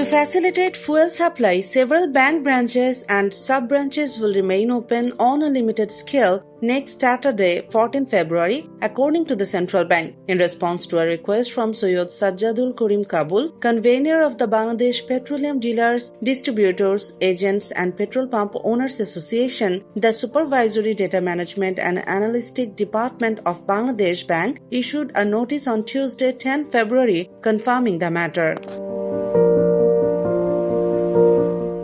To facilitate fuel supply, several bank branches and sub-branches will remain open on a limited scale next Saturday, 14 February, according to the central bank. In response to a request from Soyod Sajjadul Karim Kabul, convener of the Bangladesh Petroleum Dealers, Distributors, Agents and Petrol Pump Owners Association, the Supervisory Data Management and Analytic Department of Bangladesh Bank issued a notice on Tuesday, 10 February, confirming the matter.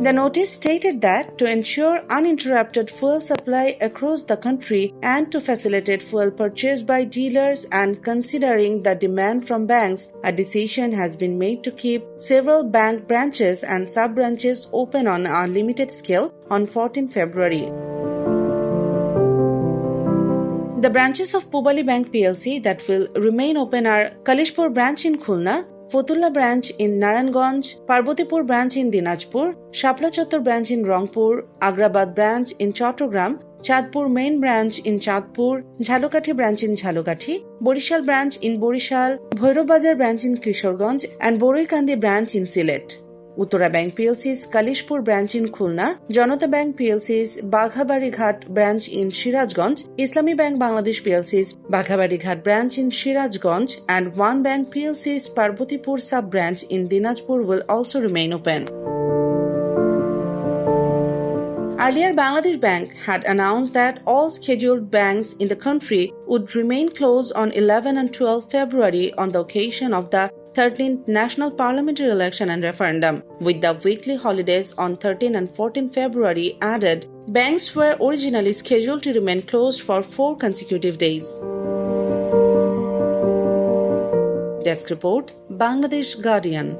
The notice stated that to ensure uninterrupted fuel supply across the country and to facilitate fuel purchase by dealers and considering the demand from banks, a decision has been made to keep several bank branches and sub-branches open on a limited scale on 14 February. The branches of Pubali Bank PLC that will remain open are Kalishpur branch in Khulna, Fotullah branch in Narayanganj, Parbotipur branch in Dinajpur, Shapla Chottor branch in Rangpur, Agrabad branch in Chattogram, Chadpur main branch in Chadpur, Jhalokati branch in Jhalokati, Borishal branch in Borishal, Bhoirab Bazar branch in Kishoreganj and Boroikandi branch in Sylhet. Uttara Bank PLC's Kalishpur branch in Khulna, Janata Bank PLC's Baghabari Ghat branch in Sirajganj, Islami Bank Bangladesh PLC's Baghabari Ghat branch in Sirajganj and One Bank PLC's Parbotipur sub-branch in Dinajpur will also remain open. Earlier, Bangladesh Bank had announced that all scheduled banks in the country would remain closed on 11 and 12 February on the occasion of the 13th National Parliamentary Election and Referendum, with the weekly holidays on 13 and 14 February added. Banks were originally scheduled to remain closed for 4 consecutive days. Desk report, Bangladesh Guardian.